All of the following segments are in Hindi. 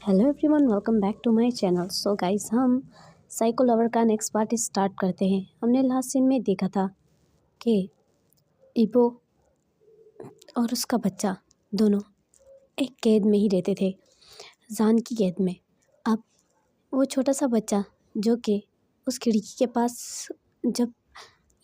Hello everyone, welcome back to my channel. So guys, हम साइको लवर का नेक्स्ट पार्ट स्टार्ट करते हैं। हमने लास्ट सीन में देखा था कि इबो और उसका बच्चा दोनों एक कैद में ही रहते थे, जान की कैद में। अब वो छोटा सा बच्चा जो कि उस खिड़की के पास जब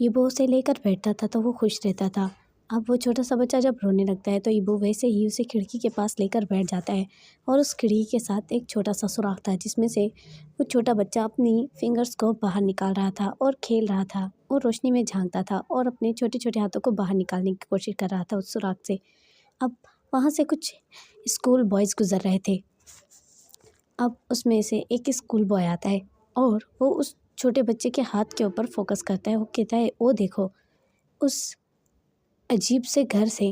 इबो उसे लेकर बैठता था तो वो खुश रहता था। अब वो छोटा सा बच्चा जब रोने लगता है तो इबो वैसे ही उसे खिड़की के पास लेकर बैठ जाता है और उस खिड़की के साथ एक छोटा सा सुराख था जिसमें से वो छोटा बच्चा अपनी फिंगर्स को बाहर निकाल रहा था और खेल रहा था और रोशनी में झांकता था और अपने छोटे छोटे हाथों को बाहर निकालने की कोशिश कर रहा था उस सुराख से। अब वहाँ से कुछ स्कूल बॉयज़ गुजर रहे थे। अब उसमें से एक स्कूल बॉय आता है और वो उस छोटे बच्चे के हाथ के ऊपर फोकस करता है। वो कहता है, ओ देखो, उस अजीब से घर से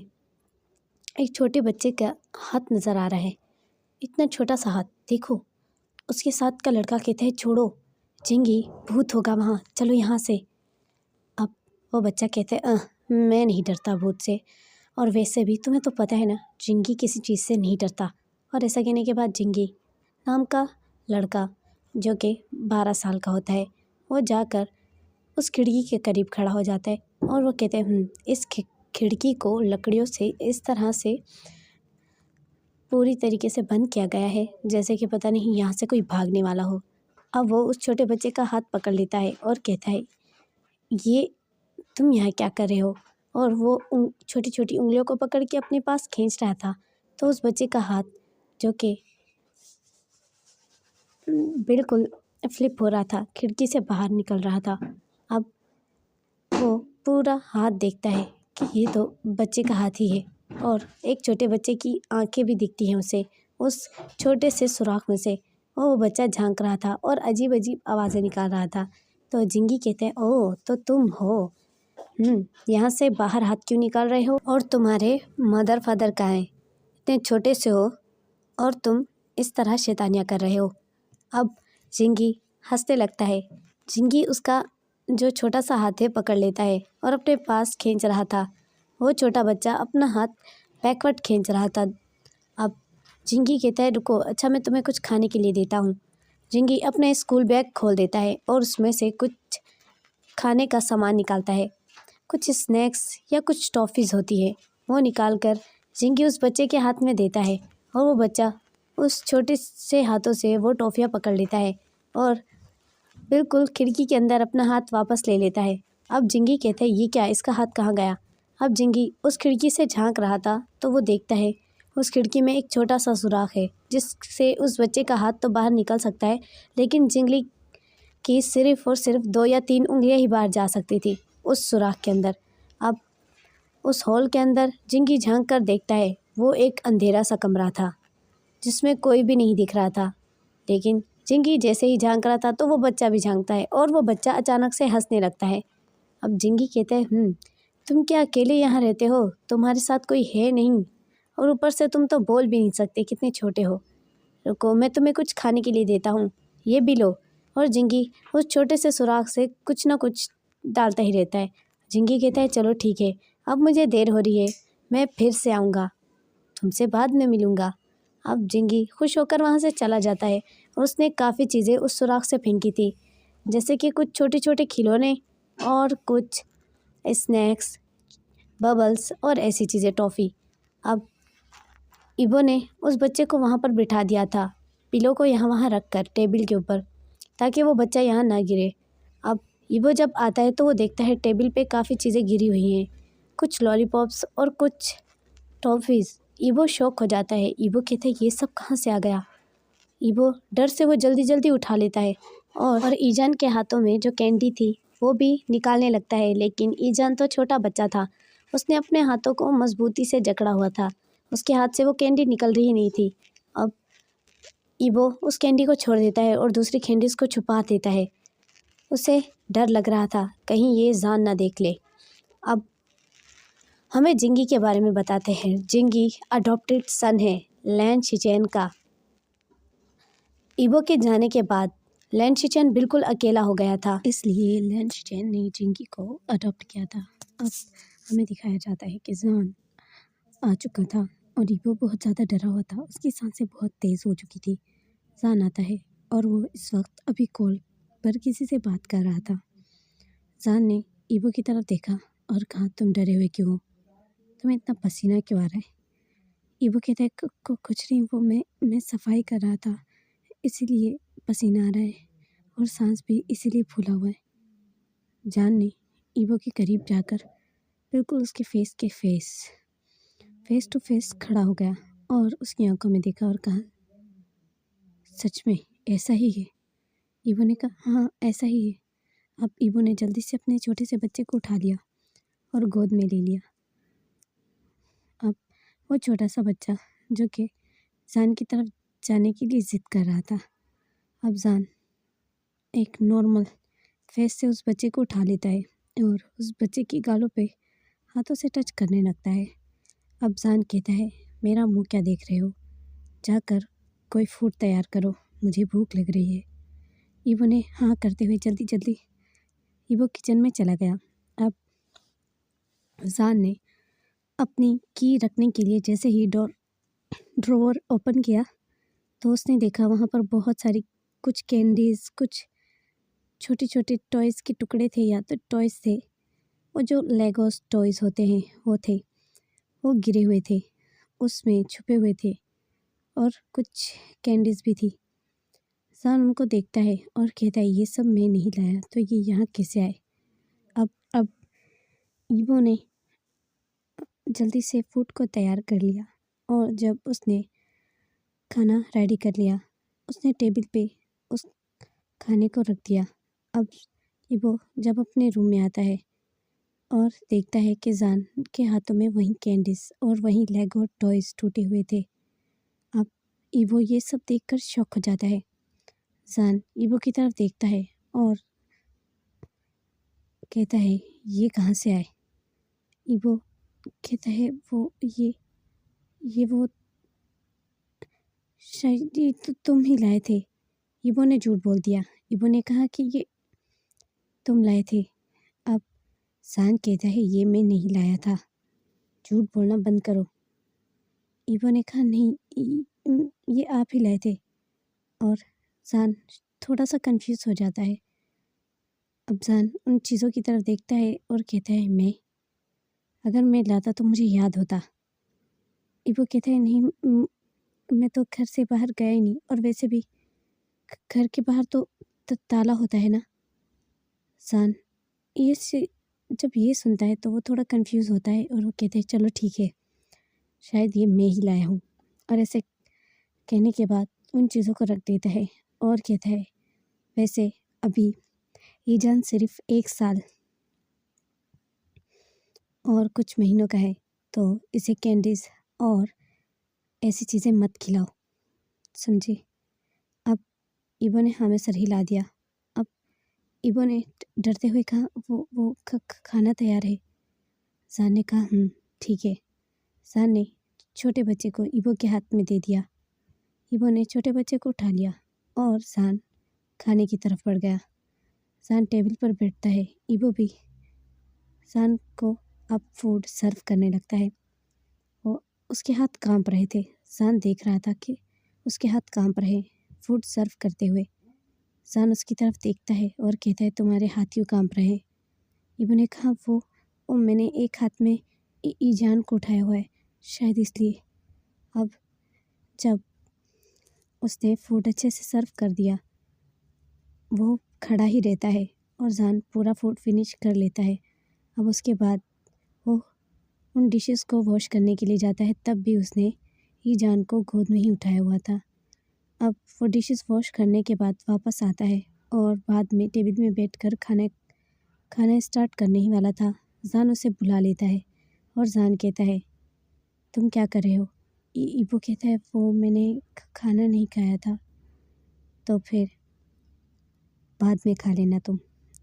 एक छोटे बच्चे का हाथ नज़र आ रहा है, इतना छोटा सा हाथ देखो। उसके साथ का लड़का कहता है, छोड़ो चिंगी, भूत होगा वहाँ, चलो यहाँ से। अब वो बच्चा कहता है, मैं नहीं डरता भूत से, और वैसे भी तुम्हें तो पता है ना, चिंगी किसी चीज़ से नहीं डरता। और ऐसा कहने के बाद चिंगी नाम का लड़का जो कि 12 साल का होता है, वो जाकर उस खिड़की के करीब खड़ा हो जाता है और वो कहते हैं, इस खिड़की को लकड़ियों से इस तरह से पूरी तरीके से बंद किया गया है जैसे कि पता नहीं यहाँ से कोई भागने वाला हो। अब वो उस छोटे बच्चे का हाथ पकड़ लेता है और कहता है, ये तुम यहाँ क्या कर रहे हो? और वो छोटी छोटी उंगलियों को पकड़ के अपने पास खींच रहा था तो उस बच्चे का हाथ जो कि बिल्कुल फ्लिप हो रहा था, खिड़की से बाहर निकल रहा था। अब वो पूरा हाथ देखता है कि ये तो बच्चे का हाथ ही है और एक छोटे बच्चे की आंखें भी दिखती हैं उसे उस छोटे से सुराख में से। और वो बच्चा झांक रहा था और अजीब अजीब आवाज़ें निकाल रहा था। तो जिंगी कहते हैं, ओह तो तुम हो, यहाँ से बाहर हाथ क्यों निकाल रहे हो? और तुम्हारे मदर फादर कहाँ हैं? इतने छोटे से हो और तुम इस तरह शैतानियाँ कर रहे हो। अब जिंगी हंसने लगता है। जिंगी उसका जो छोटा सा हाथ है पकड़ लेता है और अपने पास खींच रहा था। वो छोटा बच्चा अपना हाथ बैकवर्ड खींच रहा था। अब जिंगी कहता है, रुको, अच्छा मैं तुम्हें कुछ खाने के लिए देता हूँ। जिंगी अपना स्कूल बैग खोल देता है और उसमें से कुछ खाने का सामान निकालता है। कुछ स्नैक्स या कुछ टॉफ़ीज़ होती है, वो निकाल कर जिंगी उस बच्चे के हाथ में देता है और वो बच्चा उस छोटे से हाथों से वो टॉफ़ियाँ पकड़ लेता है और बिल्कुल खिड़की के अंदर अपना हाथ वापस ले लेता है। अब जिंगी कहता है, ये क्या, इसका हाथ कहाँ गया? अब जिंगी उस खिड़की से झांक रहा था तो वो देखता है उस खिड़की में एक छोटा सा सुराख है जिससे उस बच्चे का हाथ तो बाहर निकल सकता है, लेकिन जिंगली की सिर्फ और सिर्फ 2 या 3 उंगलियां ही बाहर जा सकती थी उस सुराख के अंदर। अब उस हॉल के अंदर जिंगी झांक कर देखता है, वो एक अंधेरा सा कमरा था जिसमें कोई भी नहीं दिख रहा था। लेकिन जिंगी जैसे ही झांक रहा था तो वो बच्चा भी झांकता है और वो बच्चा अचानक से हंसने लगता है। अब जिंगी कहते हैं, तुम क्या अकेले यहाँ रहते हो? तुम्हारे साथ कोई है नहीं, और ऊपर से तुम तो बोल भी नहीं सकते, कितने छोटे हो। रुको, मैं तुम्हें कुछ खाने के लिए देता हूँ, ये भी लो। और जिंगी उस छोटे से सुराख से कुछ ना कुछ डालता ही रहता है। जिंगी कहता है, चलो ठीक है, अब मुझे देर हो रही है, मैं फिर से आऊँगा, तुमसे बाद में मिलूँगा। अब जिंगी खुश होकर वहाँ से चला जाता है और उसने काफ़ी चीज़ें उस सुराख से फेंकी थी, जैसे कि कुछ छोटे छोटे खिलौने और कुछ स्नैक्स, बबल्स और ऐसी चीज़ें, टॉफ़ी। अब इबो ने उस बच्चे को वहाँ पर बिठा दिया था, पिलो को यहाँ वहाँ रख कर टेबल के ऊपर, ताकि वो बच्चा यहाँ ना गिरे। अब इबो जब आता है तो वो देखता है टेबल पे काफ़ी चीज़ें गिरी हुई हैं, कुछ लॉलीपॉप्स और कुछ टॉफ़ीज़। इबो शॉक हो जाता है। इबो कहता है, ये सब कहाँ से आ गया? इबो डर से वो जल्दी जल्दी उठा लेता है और ईजान के हाथों में जो कैंडी थी वो भी निकालने लगता है, लेकिन ईजान तो छोटा बच्चा था, उसने अपने हाथों को मजबूती से जकड़ा हुआ था, उसके हाथ से वो कैंडी निकल रही नहीं थी। अब इबो उस कैंडी को छोड़ देता है और दूसरी कैंडीज़ को छुपा देता है। उसे डर लग रहा था कहीं ये जान ना देख ले। अब हमें जिंगी के बारे में बताते हैं। जिंगी अडॉप्टेड सन है लैन शिचेन का। इबो के जाने के बाद लैन शिचेन बिल्कुल अकेला हो गया था, इसलिए लैन शिचेन ने जिंगी को अडॉप्ट किया था। अब हमें दिखाया जाता है कि जान आ चुका था और इबो बहुत ज़्यादा डरा हुआ था, उसकी सांसें बहुत तेज़ हो चुकी थी। जान आता है और वो इस वक्त अभी कॉल पर किसी से बात कर रहा था। जान ने ईबो की तरफ देखा और कहा, तुम डरे हुए क्यों हो? तुम्हें इतना पसीना क्यों आ रहा है? ईबो कहता है, कुछ नहीं, वो मैं सफाई कर रहा था, इसीलिए पसीना आ रहा है और सांस भी इसीलिए फूला हुआ है। जान ने ईबो के करीब जाकर बिल्कुल उसके फेस टू फेस खड़ा हो गया और उसकी आंखों में देखा और कहा, सच में ऐसा ही है? ईबो ने कहा, हाँ ऐसा ही है। अब ईबो ने जल्दी से अपने छोटे से बच्चे को उठा लिया और गोद में ले लिया। अब वो छोटा सा बच्चा जो कि जान की तरफ जाने के लिए ज़िद कर रहा था, अब जान एक नॉर्मल फेस से उस बच्चे को उठा लेता है और उस बच्चे की गालों पे हाथों से टच करने लगता है। अब जान कहता है, मेरा मुंह क्या देख रहे हो? जाकर कोई फूड तैयार करो, मुझे भूख लग रही है। ईबो ने हाँ करते हुए जल्दी जल्दी ईबो किचन में चला गया। अब जान ने अपनी की रखने के लिए जैसे ही ड्रॉवर ओपन किया तो उसने देखा वहाँ पर बहुत सारी कुछ कैंडीज़, कुछ छोटे छोटे टॉयज़ के टुकड़े थे या तो टॉयज़ थे, वो जो लेगोस टॉयज़ होते हैं वो थे, वो गिरे हुए थे, उसमें छुपे हुए थे और कुछ कैंडीज़ भी थी। जान उनको देखता है और कहता है, ये सब मैं नहीं लाया, तो ये यहाँ कैसे आए? अब ईबो ने जल्दी से फूड को तैयार कर लिया और जब उसने खाना रेडी कर लिया, उसने टेबल पे उस खाने को रख दिया। अब ईबो जब अपने रूम में आता है और देखता है कि जान के हाथों में वही कैंडीज़ और वही लेगो टॉयज़ टूटे हुए थे। अब ईबो ये सब देखकर शॉक हो जाता है। जान ईबो की तरफ देखता है और कहता है, ये कहाँ से आए? ईबो कहता है, ये वो शायद ये तो तुम ही लाए थे। ईबो ने झूठ बोल दिया। ईबो ने कहा कि ये तुम लाए थे। अब जान कहता है, ये मैं नहीं लाया था, झूठ बोलना बंद करो। ईबो ने कहा, नहीं ये आप ही लाए थे। और जान थोड़ा सा कंफ्यूज हो जाता है। अब जान उन चीज़ों की तरफ देखता है और कहता है, अगर मैं लाता तो मुझे याद होता। ईबो कहता है, नहीं मैं तो घर से बाहर गया ही नहीं, और वैसे भी घर के बाहर तो ताला होता है ना। जान जब ये सुनता है तो वो थोड़ा कंफ्यूज होता है और वो कहते हैं, चलो ठीक है, शायद ये मैं ही लाया हूँ। और ऐसे कहने के बाद उन चीज़ों को रख देता है और कहता है, वैसे अभी ईजान सिर्फ 1 साल और कुछ महीनों का है, तो इसे कैंडीज़ और ऐसी चीज़ें मत खिलाओ, समझे? अब ईबो ने हाँ में सर हिला दिया। अब ईबो ने डरते हुए कहा, वो खाना तैयार है। जान ने कहा, ठीक है। जान ने छोटे बच्चे को ईबो के हाथ में दे दिया। ईबो ने छोटे बच्चे को उठा लिया और जान खाने की तरफ बढ़ गया। जान टेबल पर बैठता है। ईबो भी जान को अब फूड सर्व करने लगता है। वो उसके हाथ कांप रहे थे। जान देख रहा था कि उसके हाथ कांप रहे फूड सर्व करते हुए। जान उसकी तरफ देखता है और कहता है, तुम्हारे हाथ क्यों कांप रहे हैं? ईबो ने कहा, वो मैंने एक हाथ में ईजान को उठाया हुआ है, शायद इसलिए। अब जब उसने फूड अच्छे से सर्व कर दिया, वो खड़ा ही रहता है और जान पूरा फूड फिनिश कर लेता है। अब उसके बाद वो उन डिशेस को वॉश करने के लिए जाता है, तब भी उसने ईजान को गोद में ही उठाया हुआ था। अब वो डिशेस वॉश करने के बाद वापस आता है और बाद में टेबल में बैठकर खाना स्टार्ट करने ही वाला था। जान उसे बुला लेता है और जान कहता है, तुम क्या कर रहे हो? ईबो कहता है, वो मैंने खाना नहीं खाया था, तो फिर बाद में खा लेना तुम।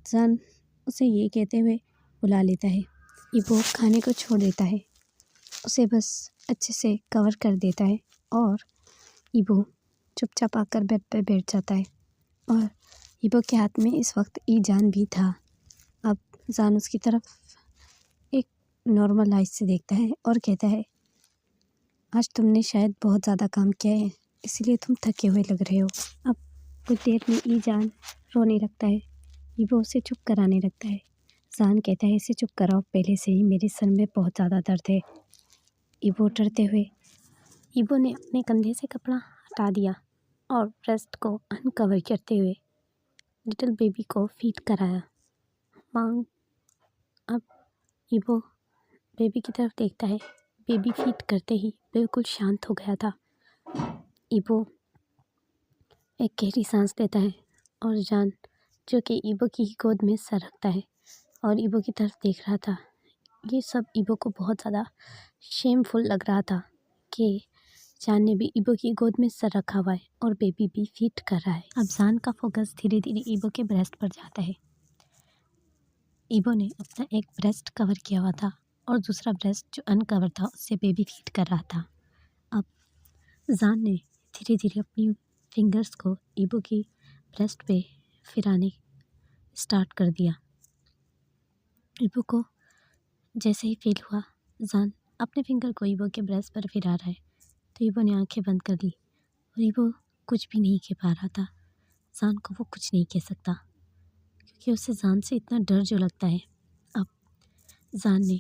जान उसे ये कहते हुए बुला लेता है। ईबो खाने को छोड़ देता है, उसे बस अच्छे से कवर कर देता है और ईबो चुपचाप आकर बेड पर बैठ जाता है। और ईबो के हाथ में इस वक्त ईजान भी था। अब जान उसकी तरफ एक नॉर्मल आइज से देखता है और कहता है, आज तुमने शायद बहुत ज़्यादा काम किया है, इसलिए तुम थके हुए लग रहे हो। अब कुछ देर में ईजान रोने लगता है। ईबो उसे चुप कराने लगता है। जान कहता है, इसे चुप कराओ, पहले से ही मेरे सर में बहुत ज़्यादा दर्द है। ईबो डरते हुए ईबो ने अपने कंधे से कपड़ा हटा दिया और ब्रेस्ट को अनकवर करते हुए लिटिल बेबी को फीड कराया। मांग अब ईबो बेबी की तरफ देखता है। बेबी फीड करते ही बिल्कुल शांत हो गया था। ईबो एक गहरी सांस लेता है और जान, जो कि ईबो की गोद में सर रखता है और ईबो की तरफ देख रहा था। ये सब ईबो को बहुत ज़्यादा शेमफुल लग रहा था कि जान ने भी ईबो की गोद में सर रखा हुआ है और बेबी भी फीड कर रहा है। अब जान का फोकस धीरे धीरे ईबो के ब्रेस्ट पर जाता है। ईबो ने अपना एक ब्रेस्ट कवर किया हुआ था और दूसरा ब्रेस्ट जो अनकवर था उससे बेबी फीड कर रहा था। अब जान ने धीरे धीरे अपनी फिंगर्स को ईबो की ब्रेस्ट पे फिराने स्टार्ट कर दिया। ईबो को जैसे ही फील हुआ जान अपने फिंगर को ईबो के ब्रेस्ट पर फिरा रहा है, तो ईबो ने आंखें बंद कर दी और ईबो कुछ भी नहीं कह पा रहा था। जान को वो कुछ नहीं कह सकता क्योंकि उसे जान से इतना डर जो लगता है। अब जान ने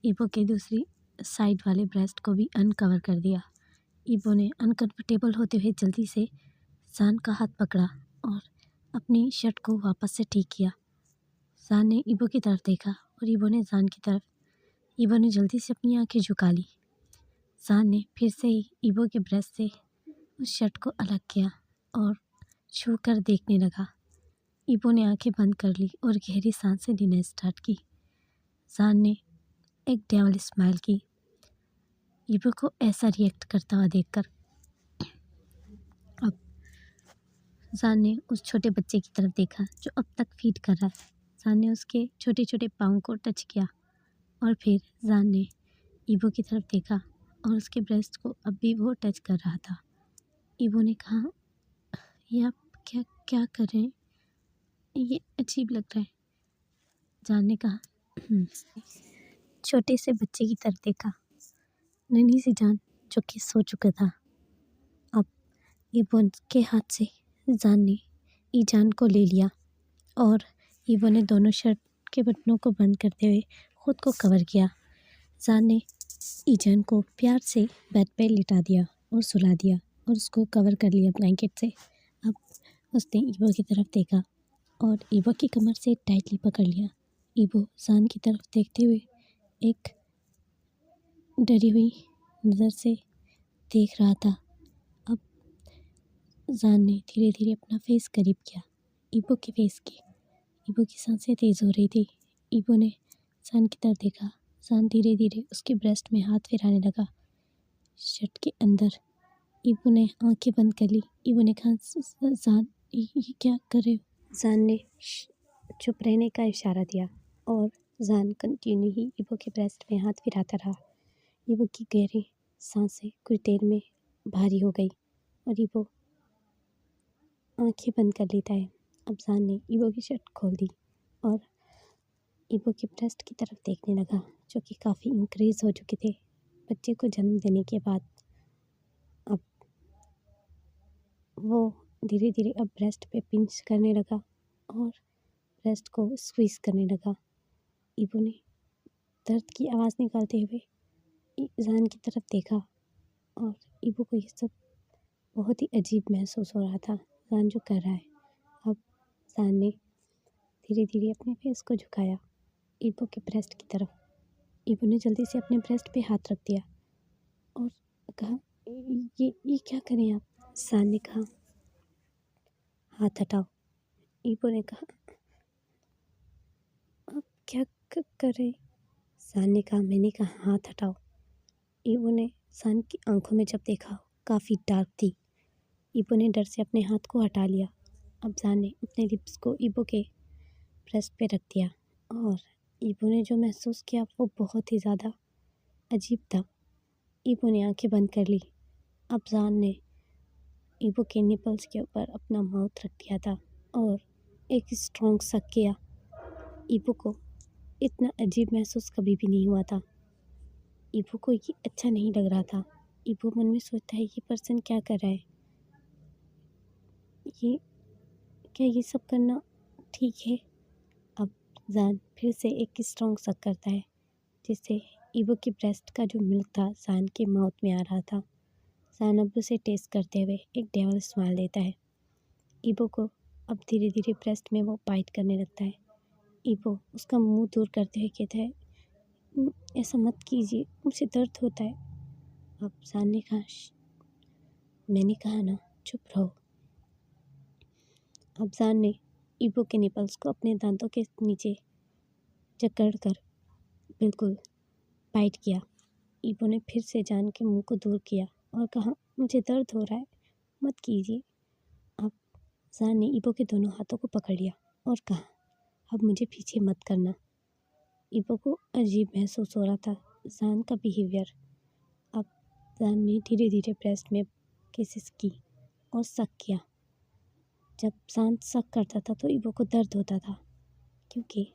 ईबो के दूसरी साइड वाले ब्रेस्ट को भी अनकवर कर दिया। ईबो ने अनकंफर्टेबल होते हुए जल्दी से जान का हाथ पकड़ा और अपनी शर्ट को वापस से ठीक किया। जान ने ईबो की तरफ देखा और ईबो ने जान की तरफ। ईबो ने जल्दी से अपनी आंखें झुका ली। जान ने फिर से ही ईबो के ब्रेस्ट से उस शर्ट को अलग किया और छू कर देखने लगा। ईबो ने आंखें बंद कर ली और गहरी सांसें लेना स्टार्ट की। जान ने एक डेविल स्माइल की ईबो को ऐसा रिएक्ट करता हुआ देखकर। अब जान ने उस छोटे बच्चे की तरफ देखा जो अब तक फीड कर रहा है। जान ने उसके छोटे छोटे पाँव को टच किया और फिर जान ने ईबो की तरफ देखा और उसके ब्रेस्ट को अब भी वो टच कर रहा था। ईबो ने कहा, ये आप क्या क्या कर रहे हैं, ये अजीब लग रहा है। जान ने कहा, छोटे से बच्चे की तरफ देखा। नन्ही सी जान जो कि सो चुका था। अब ईबो के हाथ से जान ने ईजान को ले लिया और ईबो ने दोनों शर्ट के बटनों को बंद करते हुए खुद को कवर किया। जान ने ईजान को प्यार से बेड पे लिटा दिया और सुला दिया और उसको कवर कर लिया ब्लैंकेट से। अब उसने ईबो की तरफ देखा और ईबो की कमर से टाइटली पकड़ लिया। ईबो जान की तरफ देखते हुए एक डरी हुई नज़र से देख रहा था। अब जान ने धीरे धीरे अपना फेस करीब किया ईबो के फेस की। ईबो की सांसें तेज़ हो रही थी। ईबो ने जान की तरफ देखा। जान धीरे धीरे उसके ब्रेस्ट में हाथ फिराने लगा शर्ट के अंदर। ईबो ने आंखें बंद कर ली। ईबो ने कहा, जान ये क्या कर रहे हो। जान ने चुप रहने का इशारा दिया और जान कंटिन्यू ही ईबो के ब्रेस्ट में हाथ फिराता रहा। ईबो की गहरी सांसें कुछ देर में भारी हो गई और ईबो आंखें बंद कर लेता है। अब जान ने ईबो की शर्ट खोल दी और ईबो के ब्रेस्ट की तरफ देखने लगा जो कि काफ़ी इंक्रीज़ हो चुके थे बच्चे को जन्म देने के बाद। अब वो धीरे धीरे अब ब्रेस्ट पे पिंच करने लगा और ब्रेस्ट को स्क्वीज़ करने लगा। ईबो ने दर्द की आवाज़ निकालते हुए जान की तरफ देखा और ईबो को ये सब बहुत ही अजीब महसूस हो रहा था, जान जो कर रहा है। अब जान ने धीरे धीरे अपने फेस को झुकाया ईबो के ब्रेस्ट की तरफ। ईबो ने जल्दी से अपने ब्रेस्ट पे हाथ रख दिया और कहा, ये क्या करें आप। जान ने कहा, हाथ हटाओ। ईबो ने कहा, आप क्या कर रहे। जान ने कहा, मैंने कहा हाथ हटाओ। ईबो ने जान की आंखों में जब देखा काफ़ी डार्क थी। ईबो ने डर से अपने हाथ को हटा लिया। अब जान ने अपने लिप्स को ईबो के ब्रेस्ट पे रख दिया और ईबो ने जो महसूस किया वो बहुत ही ज़्यादा अजीब था। ईबो ने आंखें बंद कर ली। अब जान ने ईबो के निपल्स के ऊपर अपना माउथ रख दिया था और एक स्ट्रॉन्ग सक किया। ईबो को इतना अजीब महसूस कभी भी नहीं हुआ था। ईबो को ये अच्छा नहीं लग रहा था। ईबो मन में सोचता है, ये पर्सन क्या कर रहा है। ये क्या ये सब करना ठीक है? अब जान फिर से एक स्ट्रॉन्ग सक करता है, जिससे ईवो की ब्रेस्ट का जो मिल्क था जान के माउथ में आ रहा था। जान अब उसे टेस्ट करते हुए एक डेविल स्माइल देता है। ईवो को अब धीरे धीरे ब्रेस्ट में वो बाइट करने लगता है। ईवो उसका मुंह दूर करते हुए कहता है, ऐसा मत कीजिए, मुझे दर्द होता है।" अब जान ने कहा, मैंने कहा ना, चुप रहो।" अब जान ने ईवो के निपल्स को अपने दांतों के नीचे जकड़ कर बिल्कुल बाइट किया। ईवो ने फिर से जान के मुंह को दूर किया और कहा, मुझे दर्द हो रहा है, मत कीजिए। अब जान ने ईवो के दोनों हाथों को पकड़ लिया और कहा, अब मुझे पीछे मत करना। ईवो को अजीब महसूस हो रहा था जान का बिहेवियर। अब जान ने धीरे धीरे ब्रेस्ट में किसेस की और सक किया। जब जान सक करता था तो ईवो को दर्द होता था, क्योंकि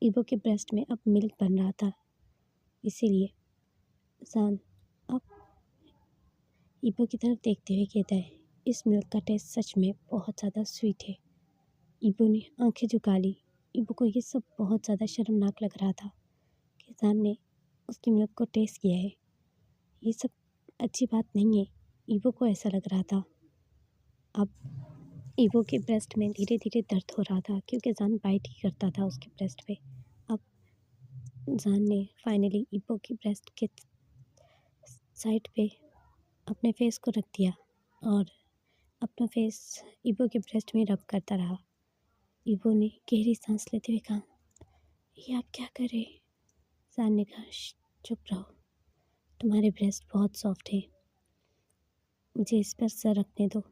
ईवो के ब्रेस्ट में अब मिल्क बन रहा था। इसीलिए जान अब ईवो की तरफ देखते हुए कहता है, इस मिल्क का टेस्ट सच में बहुत ज़्यादा स्वीट है। ईवो ने आंखें झुका ली। ईवो को ये सब बहुत ज़्यादा शर्मनाक लग रहा था कि जान ने उसकी मिल्क को टेस्ट किया है। ये सब अच्छी बात नहीं है, ईवो को ऐसा लग रहा था। अब ईवो के ब्रेस्ट में धीरे धीरे दर्द हो रहा था, क्योंकि जान बाइट ही करता था उसके ब्रेस्ट पे। अब जान ने फाइनली ईवो की ब्रेस्ट के साइड पे अपने फेस को रख दिया और अपना फेस ईवो के ब्रेस्ट में रब करता रहा। ईवो ने गहरी सांस लेते हुए कहा, ये आप क्या कर रहे हैं? जान ने कहा, चुप रहो, तुम्हारे ब्रेस्ट बहुत सॉफ्ट है, मुझे इस पर सर रखने दो।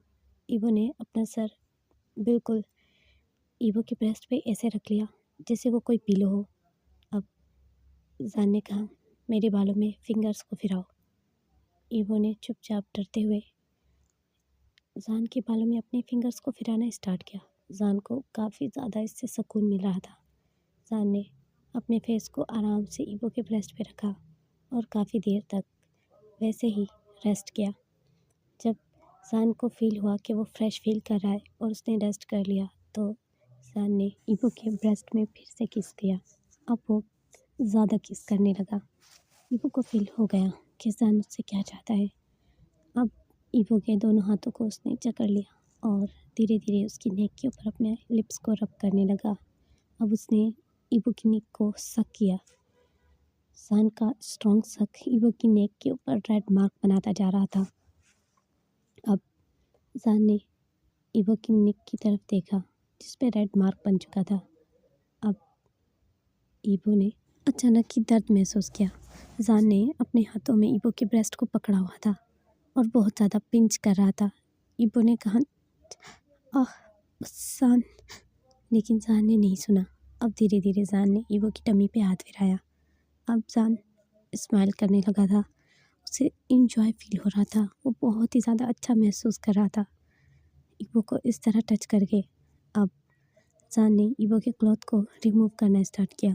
ईवो ने अपना सर बिल्कुल ईवो के ब्रेस्ट पे ऐसे रख लिया जैसे वो कोई पिलो हो। अब जान ने कहा, मेरे बालों में फिंगर्स को फिराओ। ईवो ने चुपचाप डरते हुए जान के बालों में अपने फिंगर्स को फिराना स्टार्ट किया। जान को काफ़ी ज़्यादा इससे सुकून मिल रहा था। जान ने अपने फेस को आराम से ईवो के ब्रेस्ट पे रखा और काफ़ी देर तक वैसे ही रेस्ट किया। जब जान को फील हुआ कि वो फ्रेश फील कर रहा है और उसने रेस्ट कर लिया, तो जान ने ईवो के ब्रेस्ट में फिर से किस किया। अब वो ज़्यादा किस करने लगा। ईवो को फील हो गया कि जान उससे क्या चाहता है। अब ईवो के दोनों हाथों को उसने जकड़ लिया और धीरे धीरे उसकी नेक के ऊपर अपने लिप्स को रब करने लगा। अब उसने ईवो की नेक को सक किया। जान का स्ट्रॉन्ग सक ईवो की नेक के ऊपर रेड मार्क बनाता जा रहा था। अब जान ने ईवो की नेक की तरफ देखा, जिस पे रेड मार्क बन चुका था। अब ईवो ने अचानक ही दर्द महसूस किया। जान ने अपने हाथों में ईवो के ब्रेस्ट को पकड़ा हुआ था और बहुत ज़्यादा पिंच कर रहा था। ईवो ने कहा, आह जान, लेकिन जान ने नहीं सुना। अब धीरे धीरे जान ने ईवो की टमी पे हाथ फिराया। अब जान स्माइल करने लगा था, उसे इंजॉय फील हो रहा था, वो बहुत ही ज़्यादा अच्छा महसूस कर रहा था ईवो को इस तरह टच करके। अब जान ने ईवो के क्लॉथ को रिमूव करना स्टार्ट किया।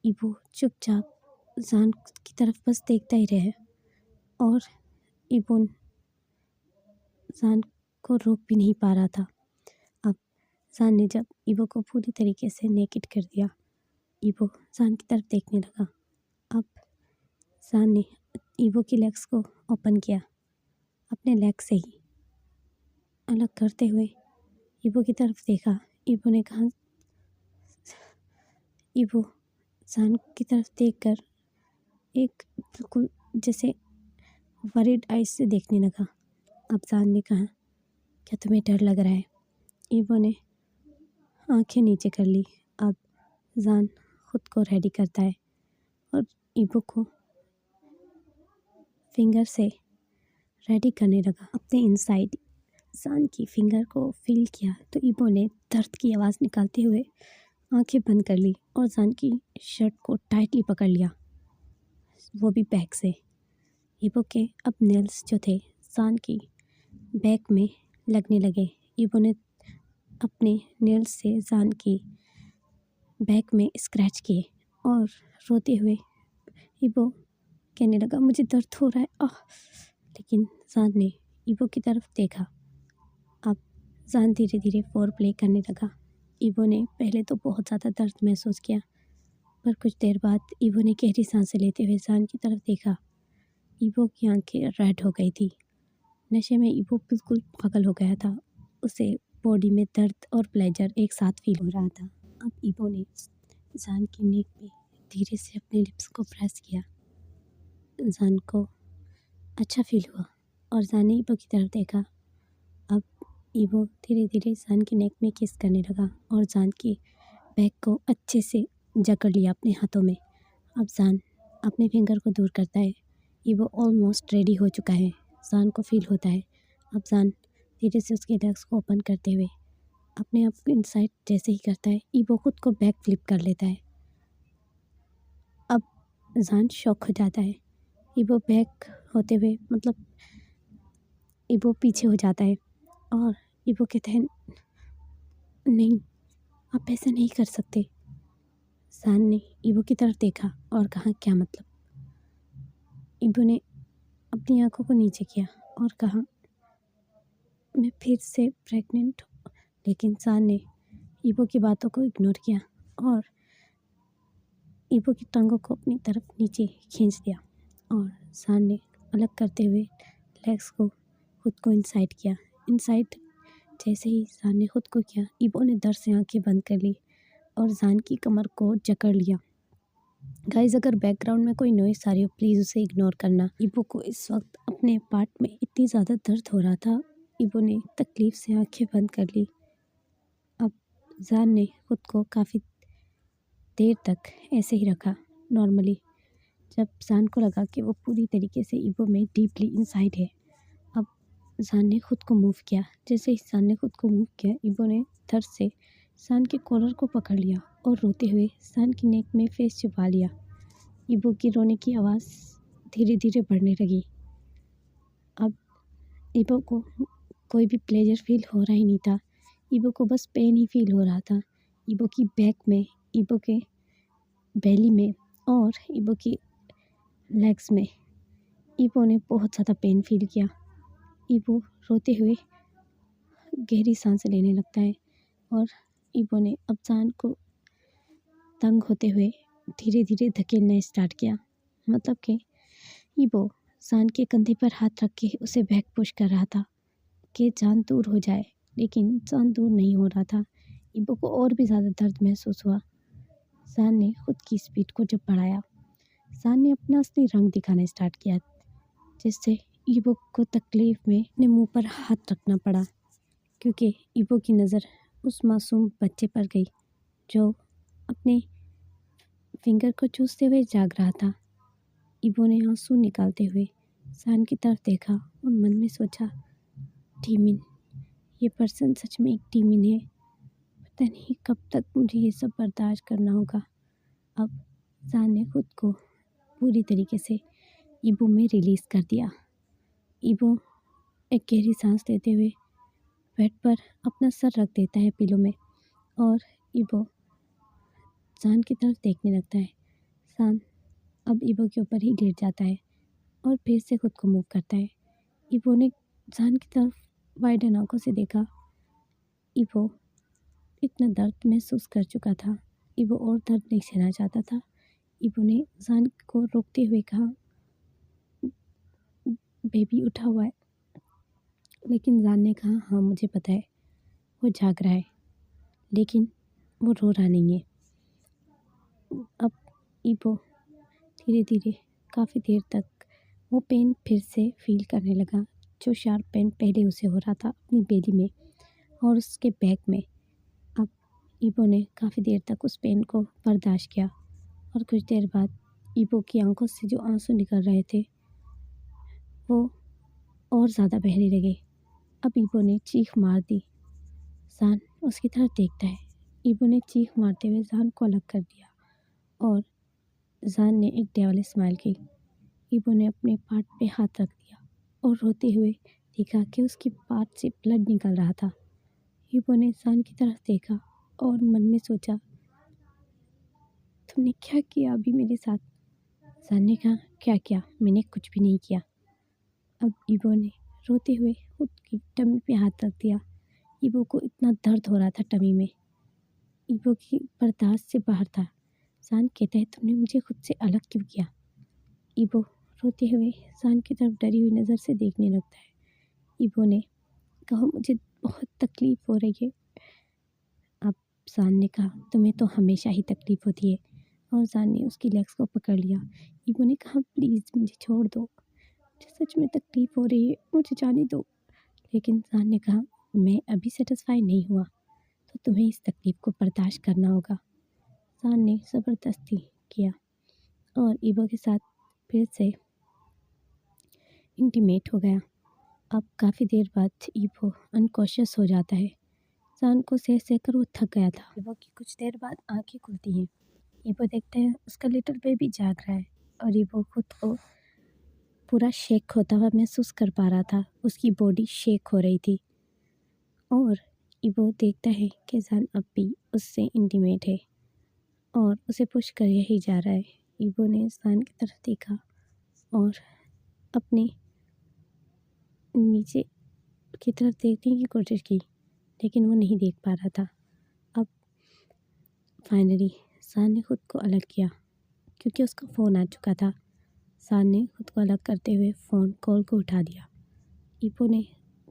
ईवो चुपचाप जान की तरफ बस देखता ही रहे और ईवो जान को रोक भी नहीं पा रहा था। अब जान ने जब ईवो को पूरी तरीके से नेकेड कर दिया, ईवो जान की तरफ देखने लगा। अब जान ने ईवो की लेग्स को ओपन किया, अपने लेग से ही अलग करते हुए ईवो की तरफ देखा। ईवो ने कहा, ईवो जान की तरफ देखकर एक बिल्कुल जैसे वरीड आइज से देखने लगा। अब जान ने कहा, क्या तुम्हें डर लग रहा है? ईवो ने आंखें नीचे कर ली। अब जान खुद को रेडी करता है और ईवो को फिंगर से रेडी करने लगा। अपने इनसाइड जान की फिंगर को फील किया तो ईवो ने दर्द की आवाज़ निकालते हुए आंखें बंद कर ली और जान की शर्ट को टाइटली पकड़ लिया, वो भी बैक से। ईवो के अब नेल्स जो थे जान की बैक में लगने लगे। ईवो ने अपने नेल्स से जान की बैक में स्क्रैच किए और रोते हुए ईवो कहने लगा, मुझे दर्द हो रहा है, आह। लेकिन जान ने ईवो की तरफ देखा। अब जान धीरे धीरे फोर प्ले करने लगा। ईवो ने पहले तो बहुत ज़्यादा दर्द महसूस किया, पर कुछ देर बाद ईवो ने गहरी सांसें लेते हुए जान की तरफ देखा। ईवो की आंखें रेड हो गई थी। नशे में ईवो बिल्कुल पागल हो गया था। उसे बॉडी में दर्द और प्लेजर एक साथ फील हो रहा था। अब ईवो ने जान की नेक पे धीरे से अपने लिप्स को प्रेस किया। जान को अच्छा फील हुआ और जान ने ईवो की तरफ देखा। अब ईवो धीरे धीरे जान की नेक में किस करने लगा और जान की बैक को अच्छे से जकड़ लिया अपने हाथों में। अब जान अपने फिंगर को दूर करता है। ईवो ऑलमोस्ट रेडी हो चुका है। जान को फील होता है। अब जान धीरे से उसके लेग्स को ओपन करते हुए अपने आप को इनसाइड जैसे ही करता है, ईवो खुद को बैक फ्लिप कर लेता है। अब जान शॉक हो जाता है। ईवो बैक होते हुए मतलब ईवो पीछे हो जाता है और ईवो कहते हैं, नहीं, आप ऐसा नहीं कर सकते। जान ने ईवो की तरफ देखा और कहा, क्या मतलब? ईवो ने अपनी आंखों को नीचे किया और कहा, मैं फिर से प्रेग्नेंट हूँ। लेकिन जान ने ईवो की बातों को इग्नोर किया और ईवो की टांगों को अपनी तरफ नीचे खींच दिया और जान ने अलग करते हुए लेग्स को खुद को इनसाइड किया। इनसाइड जैसे ही जान ने खुद को किया, ईवो ने दर्द से आंखें बंद कर ली और जान की कमर को जकड़ लिया। गाइस, अगर बैकग्राउंड में कोई नॉइस आ रही हो प्लीज़ उसे इग्नोर करना। ईवो को इस वक्त अपने पार्ट में इतनी ज़्यादा दर्द हो रहा था, ईवो ने तकलीफ से आंखें बंद कर ली। अब जान ने खुद को काफ़ी देर तक ऐसे ही रखा नॉर्मली। जब जान को लगा कि वो पूरी तरीके से ईवो में डीपली इनसाइड है, अब जान ने खुद को मूव किया। जैसे ही जान ने खुद को मूव किया, ईवो ने दर्द से जान के कॉलर को पकड़ लिया और रोते हुए जान की नेक में फेस छुपा लिया। ईवो की रोने की आवाज़ धीरे धीरे बढ़ने लगी। अब ईवो को कोई भी प्लेजर फील हो रहा ही नहीं था। ईवो को बस पेन ही फील हो रहा था। ईवो की बैक में, ईवो के बेली में और ईवो की लेग्स में ईवो ने बहुत ज़्यादा पेन फील किया। ईवो रोते हुए गहरी सांसें लेने लगता है और ईवो ने अब जान को तंग होते हुए धीरे धीरे धकेलना स्टार्ट किया। मतलब कि ईवो जान के कंधे पर हाथ रख के उसे बैक पुश कर रहा था कि जान दूर हो जाए, लेकिन जान दूर नहीं हो रहा था। ईवो को और भी ज़्यादा दर्द महसूस हुआ। जान ने खुद की स्पीड को जब बढ़ाया, जान ने अपना असली रंग दिखाना स्टार्ट किया, जिससे ईवो को तकलीफ में अपने मुंह पर हाथ रखना पड़ा, क्योंकि ईवो की नज़र उस मासूम बच्चे पर गई जो अपने फिंगर को चूसते हुए जाग रहा था। ईवो ने आंसू निकालते हुए जान की तरफ देखा और मन में सोचा, डीमिन, ये पर्सन सच में एक डीमिन है। पता नहीं कब तक मुझे ये सब बर्दाश्त करना होगा। अब जान ने खुद को पूरी तरीके से ईवो में रिलीज़ कर दिया। ईवो एक गहरी सांस लेते हुए बेड पर अपना सर रख देता है पिलो में और ईवो जान की तरफ देखने लगता है। जान अब ईवो के ऊपर ही लेट जाता है और फिर से खुद को मूव करता है। ईवो ने जान की तरफ वाइडन आंखों से देखा। ईवो इतना दर्द महसूस कर चुका था। ईवो और दर्द नहीं सहना चाहता था। ईवो ने जान को रोकते हुए कहा, बेबी उठा हुआ है। लेकिन जान ने कहा, हाँ मुझे पता है, वो जाग रहा है, लेकिन वो रो रहा नहीं है। अब ईवो धीरे धीरे काफ़ी देर तक वो पेन फिर से फील करने लगा, जो शार्प पेन पहले उसे हो रहा था अपनी बेली में और उसके बैक में। अब ईवो ने काफ़ी देर तक उस पेन को बर्दाश्त किया और कुछ देर बाद ईवो की आंखों से जो आंसू निकल रहे थे वो और ज़्यादा बहने लगे। अब ईवो ने चीख मार दी। जान उसकी तरफ देखता है। ईवो ने चीख मारते हुए जान को अलग कर दिया और जान ने एक डेविल स्माइल की। ईवो ने अपने पार्ट पे हाथ रख दिया और रोते हुए देखा कि उसकी पार्ट से ब्लड निकल रहा था। ईवो ने जान की तरफ देखा और मन में सोचा, तुमने क्या किया अभी मेरे साथ? जान ने कहा, क्या किया? मैंने कुछ भी नहीं किया। अब ईवो ने रोते हुए खुद की टमी पे हाथ रख दिया। ईबो को इतना दर्द हो रहा था टमी में, ईबो की बर्दाश्त से बाहर था। सान कहता है, तुमने मुझे खुद से अलग क्यों किया? ईबो रोते हुए सान की तरफ डरी हुई नज़र से देखने लगता है। ईबो ने कहा, मुझे बहुत तकलीफ़ हो रही है। अब सान ने कहा, तुम्हें तो हमेशा ही तकलीफ़ होती है, और सान ने उसकी लेग्स को पकड़ लिया। ईबो ने कहा, प्लीज़ मुझे छोड़ दो, मुझे सच में तकलीफ़ हो रही है, मुझे जाने दो। लेकिन सान ने कहा, मैं अभी सेटिस्फाई नहीं हुआ, तो तुम्हें इस तकलीफ़ को बर्दाश्त करना होगा। सान ने ज़बरदस्ती किया और ईबो के साथ फिर से इंटीमेट हो गया। अब काफ़ी देर बाद ईबो अनकॉन्शियस हो जाता है। सान को सह कर वो थक गया था। ईबो की कुछ देर बाद आंखें खुलती हैं। ईबो देखता है उसका लिटिल बेबी जाग रहा है, और ईबो खुद को पूरा शेक होता हुआ महसूस कर पा रहा था। उसकी बॉडी शेक हो रही थी, और ईबो देखता है कि सान अब भी उससे इंटीमेट है और उसे पुश कर ही जा रहा है। ईबो ने सान की तरफ देखा और अपने नीचे की तरफ देखने की कोशिश की, लेकिन वो नहीं देख पा रहा था। अब फाइनली सान ने खुद को अलग किया, क्योंकि उसका फ़ोन आ चुका था। सान ने खुद को अलग करते हुए फ़ोन कॉल को उठा दिया। ईबो ने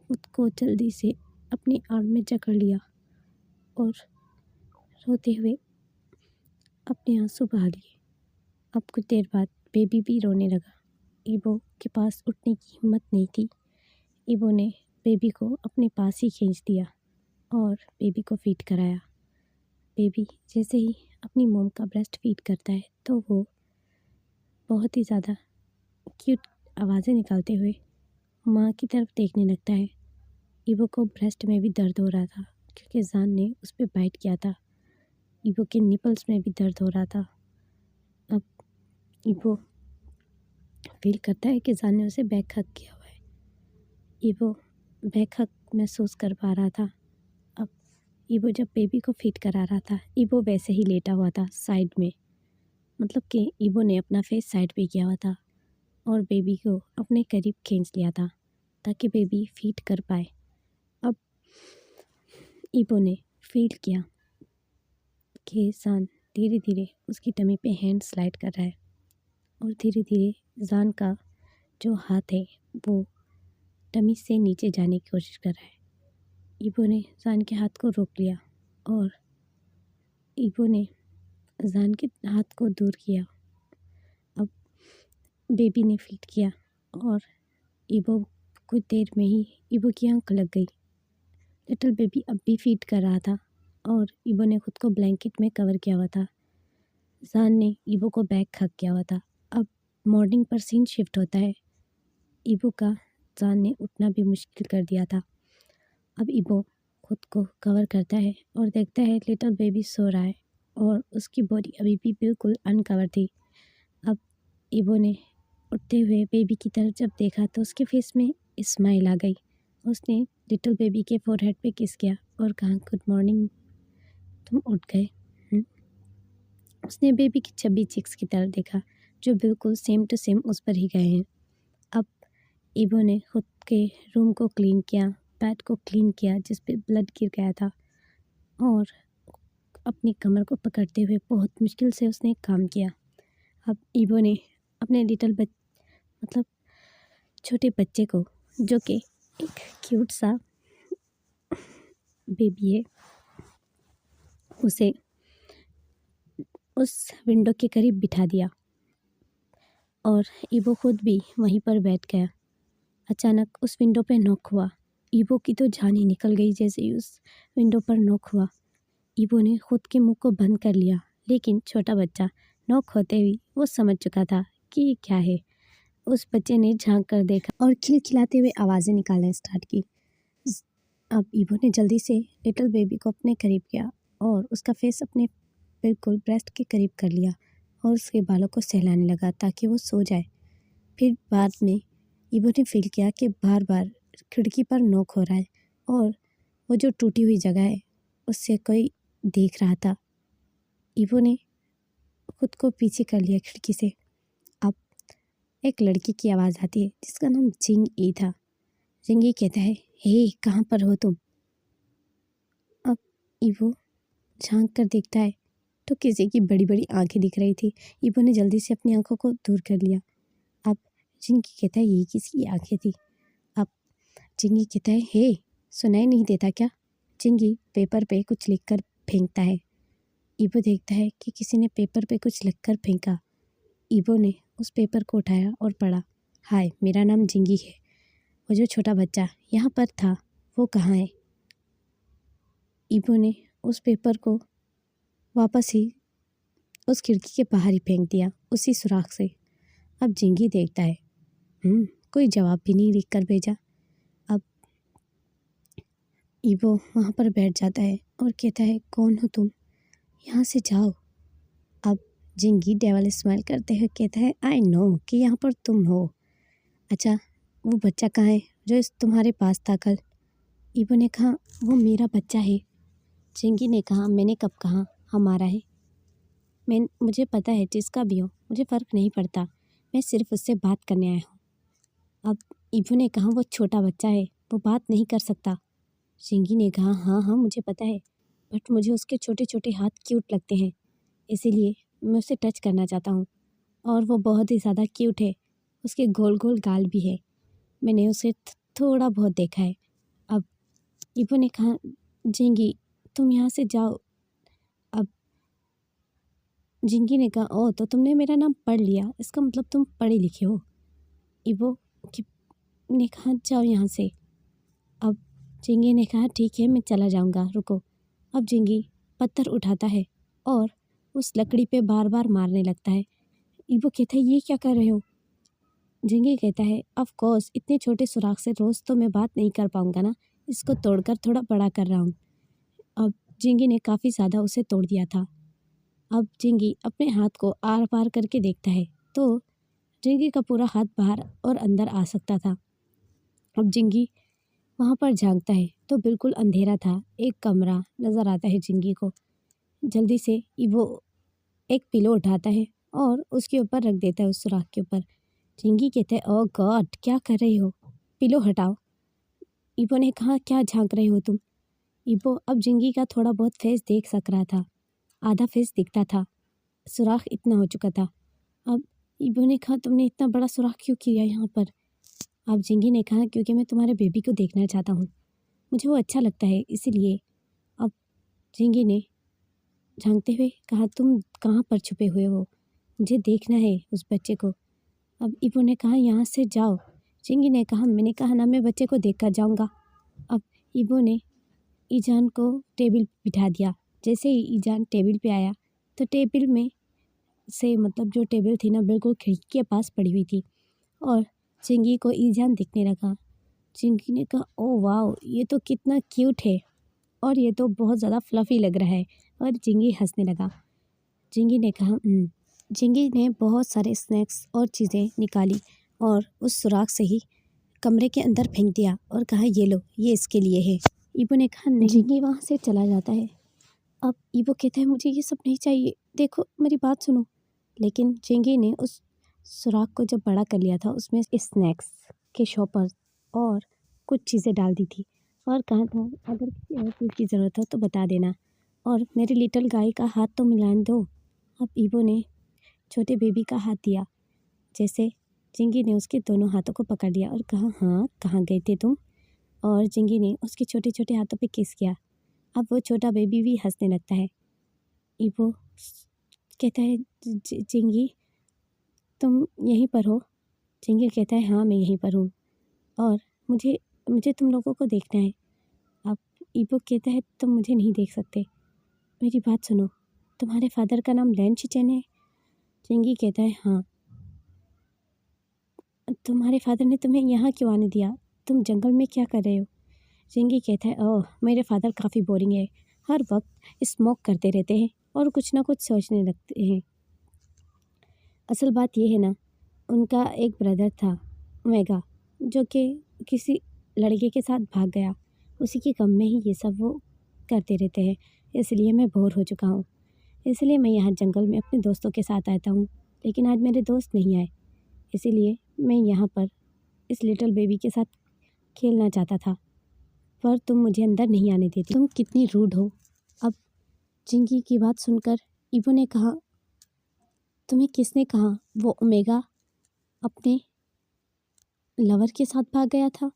खुद को जल्दी से अपने आर्म में जकड़ लिया और रोते हुए अपने आंसू बहा लिए। अब कुछ देर बाद बेबी भी रोने लगा। ईबो के पास उठने की हिम्मत नहीं थी। ईबो ने बेबी को अपने पास ही खींच दिया और बेबी को फीड कराया। बेबी जैसे ही अपनी मॉम का ब्रेस्ट फीड करता है, तो वो बहुत ही ज़्यादा क्यूट आवाज़ें निकालते हुए माँ की तरफ देखने लगता है। ईबो को ब्रेस्ट में भी दर्द हो रहा था, क्योंकि सान ने उस पर बाइट किया था। ईबो के निपल्स में भी दर्द हो रहा था। अब ईबो फील करता है कि सान ने उसे बैक हग किया हुआ है। ईबो बैक हग महसूस कर पा रहा था। अब ईबो जब बेबी को फीड करा रहा था, ईबो वैसे ही लेटा हुआ था साइड में, मतलब कि ईबो ने अपना फेस साइड पे किया हुआ था और बेबी को अपने करीब खींच लिया था ताकि बेबी फीड कर पाए। अब ईबो ने फील किया कि सान धीरे धीरे उसकी टमी पे हैंड स्लाइड कर रहा है, और धीरे धीरे सान का जो हाथ है वो टमी से नीचे जाने की कोशिश कर रहा है। ईबो ने सान के हाथ को रोक लिया और ईबो ने सान के हाथ को दूर किया। अब बेबी ने फीड किया और ईबो कुछ देर में ही ईबो की आँख लग गई। लिटिल बेबी अब भी फीड कर रहा था और ईबो ने खुद को ब्लैंकेट में कवर किया हुआ था। सान ने ईबो को बैक हग किया हुआ था। अब मॉर्निंग पर सीन शिफ्ट होता है। ईबो का सान ने उठना भी मुश्किल कर दिया था। अब ईबो खुद को कवर करता है और देखता है लिटिल बेबी सो रहा है और उसकी बॉडी अभी भी बिल्कुल अनकवर थी। अब ईबो ने उठते हुए बेबी की तरफ जब देखा, तो उसके फेस में स्माइल आ गई। उसने लिटिल बेबी के फोरहेड पे किस किया और कहा, गुड मॉर्निंग, तुम उठ गए। उसने बेबी की चब्बी चिक्स की तरफ देखा, जो बिल्कुल सेम टू सेम उस पर ही गए हैं। अब ईबो ने खुद के रूम को क्लीन किया, बेड को क्लीन किया जिस पे ब्लड गिर गया था, और अपनी कमर को पकड़ते हुए बहुत मुश्किल से उसने काम किया। अब ईबो ने अपने मतलब छोटे बच्चे को, जो कि एक क्यूट सा बेबी है, उसे उस विंडो के करीब बिठा दिया और ईबो खुद भी वहीं पर बैठ गया। अचानक उस विंडो पे नॉक हुआ। ईबो की तो जान ही निकल गई जैसे ही उस विंडो पर नॉक हुआ। ईबो ने खुद के मुंह को बंद कर लिया, लेकिन छोटा बच्चा नॉक होते ही वो समझ चुका था कि ये क्या है। उस बच्चे ने झांक कर देखा और खिलखिलाते हुए आवाज़ें निकालना स्टार्ट की। अब ईबो ने जल्दी से लिटिल बेबी को अपने करीब किया और उसका फेस अपने बिल्कुल ब्रेस्ट के करीब कर लिया और उसके बालों को सहलाने लगा ताकि वो सो जाए। फिर बाद में ईबो ने फील किया कि बार बार खिड़की पर नॉक हो रहा है और वो जो टूटी हुई जगह है उससे कोई देख रहा था। ईबो ने खुद को पीछे कर लिया खिड़की से। अब एक लड़की की आवाज़ आती है जिसका नाम जिंग ई था। जिंग ई कहता है, हे कहाँ पर हो तुम? ईवो झांक कर देखता है तो किसी की बड़ी बड़ी आंखें दिख रही थी। ईवो ने जल्दी से अपनी आंखों को दूर कर लिया। अब जिंगी कहता है ये किसकी आंखें थी। अब जिंगी कहता है हे सुनाई नहीं देता क्या। जिंगी पेपर पे कुछ लिखकर फेंकता है। ईवो देखता है कि किसी ने पेपर पे कुछ लिखकर फेंका। ईवो ने उस पेपर को उठाया और पढ़ा, हाय मेरा नाम जिंगी है। वो जो छोटा बच्चा यहाँ पर था वो कहाँ है। ईवो ने उस पेपर को वापस ही उस खिड़की के बाहर ही फेंक दिया, उसी सुराख से। अब जिंगी देखता है कोई जवाब भी नहीं लिख कर भेजा। अब ईवो वहाँ पर बैठ जाता है और कहता है कौन हो तुम, यहाँ से जाओ। अब जिंगी डेविल स्माइल करते हुए कहता है आई नो कि यहाँ पर तुम हो। अच्छा वो बच्चा कहाँ है जो तुम्हारे पास था कल। ईवो ने कहा वो मेरा बच्चा है। जिंगी ने कहा मैंने कब कहा हमारा है। मुझे पता है जिसका भी हो, मुझे फ़र्क नहीं पड़ता, मैं सिर्फ उससे बात करने आया हूँ। अब ईवो ने कहा वो छोटा बच्चा है, वो बात नहीं कर सकता। जिंगी ने कहा हाँ हाँ मुझे पता है, बट मुझे उसके छोटे छोटे हाथ क्यूट लगते हैं, इसीलिए मैं उसे टच करना चाहता हूँ। और वो बहुत ही ज़्यादा क्यूट है, उसके गोल गोल गाल भी है, मैंने उसे थोड़ा बहुत देखा है। अब ईवो ने कहा जिंगी तुम यहाँ से जाओ। अब जिंगी ने कहा ओह तो तुमने मेरा नाम पढ़ लिया, इसका मतलब तुम पढ़े लिखे हो। ईवो ने कहा जाओ यहाँ से। अब जिंगी ने कहा ठीक है मैं चला जाऊँगा, रुको। अब जिंगी पत्थर उठाता है और उस लकड़ी पे बार बार मारने लगता है। ईवो कहता है ये क्या कर रहे हो। जिंगी कहता है ऑफ कोर्स इतने छोटे सुराख से रोज़ तो मैं बात नहीं कर पाऊँगा ना, इसको तोड़कर थोड़ा बड़ा कर रहा हूँ। अब जिंगी ने काफ़ी ज़्यादा उसे तोड़ दिया था। अब जिंगी अपने हाथ को आर पार करके देखता है तो जिंगी का पूरा हाथ बाहर और अंदर आ सकता था। अब जिंगी वहाँ पर झांकता है तो बिल्कुल अंधेरा था, एक कमरा नज़र आता है जिंगी को। जल्दी से वो एक पिलो उठाता है और उसके ऊपर रख देता है, उस सुराख के ऊपर। जिंगी कहते हैं ओह गॉड क्या कर रही हो, पिलो हटाओ। ईवो ने कहा क्या झांक रही हो तुम। ईवो अब जिंगी का थोड़ा बहुत फेस देख सक रहा था, आधा फेस दिखता था, सुराख इतना हो चुका था। अब ईवो ने कहा तुमने इतना बड़ा सुराख क्यों किया यहाँ पर। अब जिंगी ने कहा क्योंकि मैं तुम्हारे बेबी को देखना चाहता हूँ, मुझे वो अच्छा लगता है इसीलिए। अब जिंगी ने झांकते हुए कहा तुम कहाँ पर छुपे हुए हो, मुझे देखना है उस बच्चे को। अब ईवो ने कहा यहाँ से जाओ। जिंगी ने कहा मैंने कहा ना मैं बच्चे को देख कर जाऊँगा। अब ईवो ने ईजान को टेबल पर बिठा दिया। जैसे ही ईजान टेबल पे आया तो टेबल में से मतलब जो टेबल थी ना बिल्कुल खिड़की के पास पड़ी हुई थी और जिंगी को ईजान दिखने लगा। जिंगी ने कहा ओह वाओ ये तो कितना क्यूट है और ये तो बहुत ज़्यादा फ्लफ़ी लग रहा है, और जिंगी हंसने लगा। जिंगी ने कहा जिंगी ने बहुत सारे स्नैक्स और चीज़ें निकाली और उस सुराख से ही कमरे के अंदर फेंक दिया और कहा ये लो ये इसके लिए है। ईवो ने कहा नहीं। जिंगी वहाँ से चला जाता है। अब ईवो कहता है मुझे ये सब नहीं चाहिए, देखो मेरी बात सुनो। लेकिन जिंगी ने उस सुराख को जब बड़ा कर लिया था उसमें स्नैक्स के शॉपर्स और कुछ चीज़ें डाल दी थी और कहा था अगर किसी और चीज़ की ज़रूरत हो तो बता देना और मेरी लिटिल गाय का हाथ तो मिलान दो। अब ईवो ने छोटे बेबी का हाथ दिया, जैसे जिंगी ने उसके दोनों हाथों को पकड़ लिया और कहा हाँ कहाँ गए थे तुम, और जिंगी ने उसके छोटे छोटे हाथों पे किस किया। अब वो छोटा बेबी भी हंसने लगता है। ईवो कहता है जिंगी तुम यहीं पर हो। जिंगी कहता है हाँ मैं यहीं पर हूँ और मुझे मुझे तुम लोगों को देखना है। अब ईवो कहता है तुम मुझे नहीं देख सकते, मेरी बात सुनो, तुम्हारे फादर का नाम लैन शिचेन है। जिंगी कहता है हाँ। तुम्हारे फादर ने तुम्हें यहाँ क्यों आने दिया, तुम जंगल में क्या कर रहे हो। जिंगी कहता है ओह मेरे फादर काफ़ी बोरिंग है, हर वक्त स्मोक करते रहते हैं और कुछ ना कुछ सोचने लगते हैं। असल बात यह है ना उनका एक ब्रदर था ओमेगा जो कि किसी लड़के के साथ भाग गया, उसी के गम में ही ये सब वो करते रहते हैं, इसलिए मैं बोर हो चुका हूँ, इसलिए मैं यहाँ जंगल में अपने दोस्तों के साथ आता हूँ। लेकिन आज मेरे दोस्त नहीं आए, इसीलिए मैं यहाँ पर इस लिटिल बेबी के साथ खेलना चाहता था, पर तुम मुझे अंदर नहीं आने देती, तुम कितनी रूड हो। अब जिंगी की बात सुनकर ईबो ने कहा, तुम्हें किसने कहा वो ओमेगा अपने लवर के साथ भाग गया था?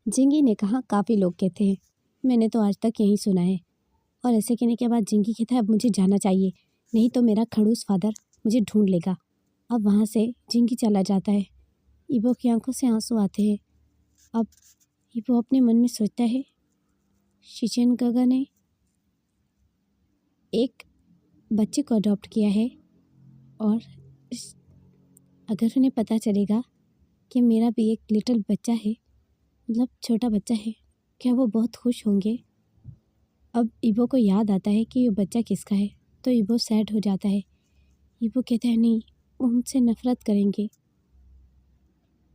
जिंगी ने कहा, काफ़ी लोग कहते हैं, मैंने तो आज तक यही सुना है। और ऐसे कहने के बाद जिंगी कहता है, अब मुझे जाना चाहिए, नहीं तो मेरा खड़ूस फादर मुझे ढूंढ लेगा। अब वहाँ से जिंगी चला जाता है। ईबो की आंखों से आंसू आते हैं। अब ईबो अपने मन में सोचता है, शिचिन गगा ने एक बच्चे को अडॉप्ट किया है और अगर उन्हें पता चलेगा कि मेरा भी एक लिटिल बच्चा है, मतलब छोटा बच्चा है, क्या वो बहुत खुश होंगे? अब ईबो को याद आता है कि ये बच्चा किसका है, तो ईबो सैड हो जाता है। ईबो कहता है, नहीं, वो मुझसे नफ़रत करेंगे,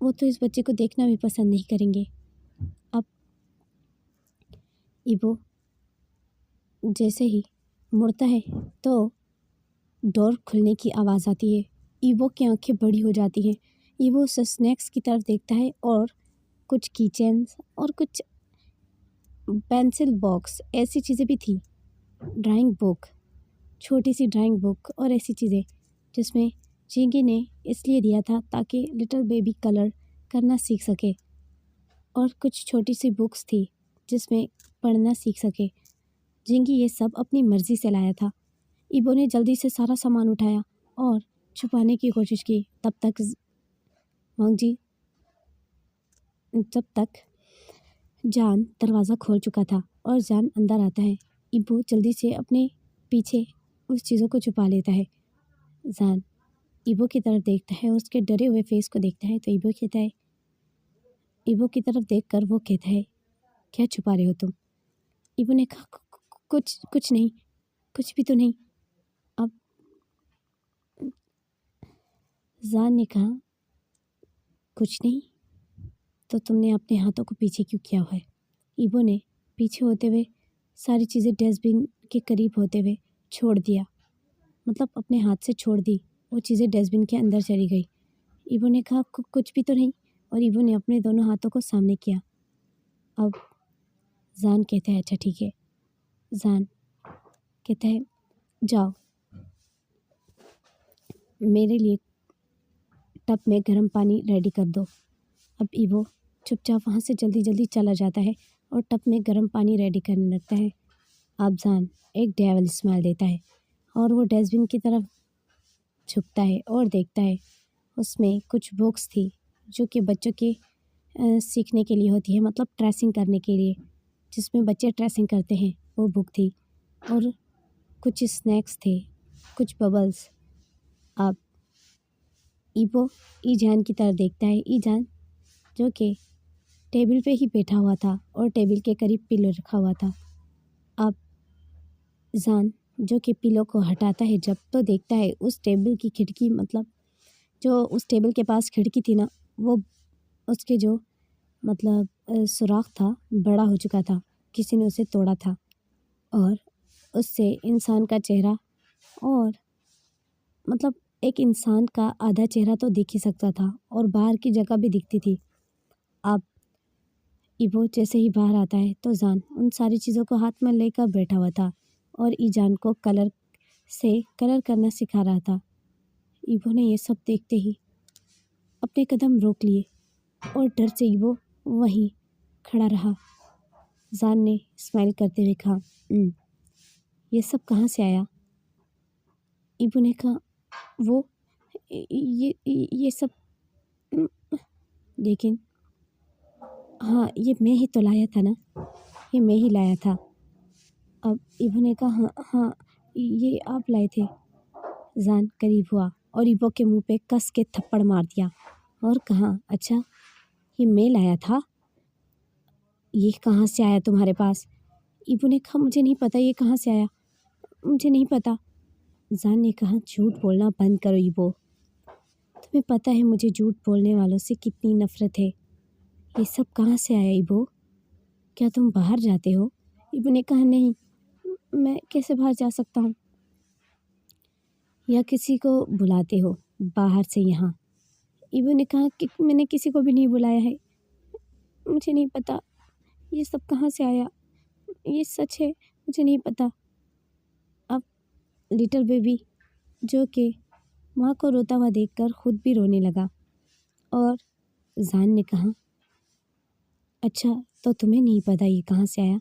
वो तो इस बच्चे को देखना भी पसंद नहीं करेंगे। अब ईबो जैसे ही मुड़ता है तो डोर खुलने की आवाज़ आती है। ईबो की आंखें बड़ी हो जाती हैं। ईबो उस स्नैक्स की तरफ देखता है और कुछ कीचेन्स और कुछ पेंसिल बॉक्स ऐसी चीज़ें भी थी, ड्राइंग बुक, छोटी सी ड्राइंग बुक और ऐसी चीज़ें जिसमें जिंगी ने इसलिए दिया था ताकि लिटिल बेबी कलर करना सीख सके, और कुछ छोटी सी बुक्स थी जिसमें पढ़ना सीख सके। जिंगी ये सब अपनी मर्ज़ी से लाया था। ईबो ने जल्दी से सारा सामान उठाया और छुपाने की कोशिश की। तब तक जान दरवाज़ा खोल चुका था और जान अंदर आता है। ईबो जल्दी से अपने पीछे उस चीज़ों को छुपा लेता है। जान ईबो की तरफ देखता है, उसके डरे हुए फेस को देखता है, तो ईबो की तरफ देखकर वो कहता है, क्या छुपा रहे हो तुम? ईबो ने कहा, कुछ कुछ नहीं, कुछ भी तो नहीं। अब जान ने कहा, कुछ नहीं तो तुमने अपने हाथों को पीछे क्यों किया हुआ है? ईबो ने पीछे होते हुए सारी चीज़ें डस्टबिन के करीब होते हुए छोड़ दिया, मतलब अपने हाथ से छोड़ दी। वो चीज़ें डस्टबिन के अंदर चली गई। ईबो ने कहा, कुछ भी तो नहीं, और ईबो ने अपने दोनों हाथों को सामने किया। अब जान कहता है, अच्छा ठीक है। जान कहता है, जाओ मेरे लिए टब में गर्म पानी रेडी कर दो। अब ईबो चुपचाप वहाँ से जल्दी जल्दी चला जाता है और टब में गर्म पानी रेडी करने लगता है। अब जान एक डेविल स्माइल देता है और वो डस्टबिन की तरफ झुकता है और देखता है उसमें कुछ बुक्स थी जो कि बच्चों के सीखने के लिए होती है, मतलब ट्रेसिंग करने के लिए, जिसमें बच्चे ट्रेसिंग करते हैं, वो बुक थी। और कुछ स्नैक्स थे, कुछ बबल्स। अब ईबो ईजान की तरफ देखता है। ईजान जो कि टेबल पे ही बैठा हुआ था और टेबल के करीब पिलो रखा हुआ था। अब जान जो कि पिलो को हटाता है जब, तो देखता है उस टेबल की खिड़की, मतलब जो उस टेबल के पास खिड़की थी ना, वो उसके जो मतलब सुराख था बड़ा हो चुका था, किसी ने उसे तोड़ा था और उससे इंसान का चेहरा, और मतलब एक इंसान का आधा चेहरा तो दिख ही सकता था और बाहर की जगह भी दिखती थी। अब ईबो जैसे ही बाहर आता है तो जान उन सारी चीज़ों को हाथ में लेकर बैठा हुआ था और ईजान को कलर से कलर करना सिखा रहा था। ईबो ने ये सब देखते ही अपने कदम रोक लिए और डर से ईबो वहीं खड़ा रहा। जान ने स्माइल करते हुए कहा, ये सब कहाँ से आया? ईबो ने कहा, वो ये सब लेकिन हाँ, ये मैं ही तो लाया था ना, ये मैं ही लाया था। अब ईबो ने कहा, हाँ हाँ, ये आप लाए थे। जान करीब हुआ और ईबो के मुंह पे कस के थप्पड़ मार दिया और कहा, अच्छा ये मैं लाया था, ये कहाँ से आया तुम्हारे पास? ईबो ने कहा, मुझे नहीं पता ये कहाँ से आया, मुझे नहीं पता। जान ने कहा, झूठ बोलना बंद करो ईबो, तुम्हें पता है मुझे झूठ बोलने वालों से कितनी नफ़रत है। ये सब कहाँ से आया ईबो? क्या तुम बाहर जाते हो? ईबो ने कहा, नहीं, मैं कैसे बाहर जा सकता हूँ? या किसी को बुलाते हो बाहर से यहाँ? ईबो ने कहा कि मैंने किसी को भी नहीं बुलाया है, मुझे नहीं पता ये सब कहाँ से आया, ये सच है, मुझे नहीं पता। लिटिल बेबी जो कि माँ को रोता हुआ देखकर खुद भी रोने लगा। और जान ने कहा, अच्छा तो तुम्हें नहीं पता ये कहाँ से आया?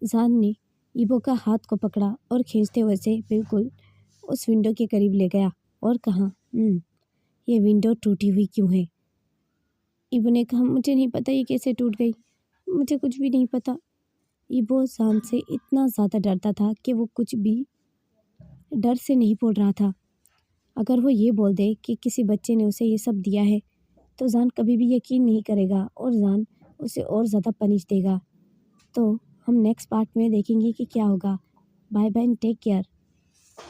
जान ने ईबो का हाथ को पकड़ा और खींचते हुए से बिल्कुल उस विंडो के करीब ले गया और कहा, ये विंडो टूटी हुई क्यों है? ईबो ने कहा, मुझे नहीं पता ये कैसे टूट गई, मुझे कुछ भी नहीं पता। ईबो जान से इतना ज़्यादा डरता था कि वो कुछ भी डर से नहीं बोल रहा था। अगर वो ये बोल दे कि किसी बच्चे ने उसे ये सब दिया है तो जान कभी भी यकीन नहीं करेगा और जान उसे और ज़्यादा पनिश देगा। तो हम नेक्स्ट पार्ट में देखेंगे कि क्या होगा। Bye bye, take care.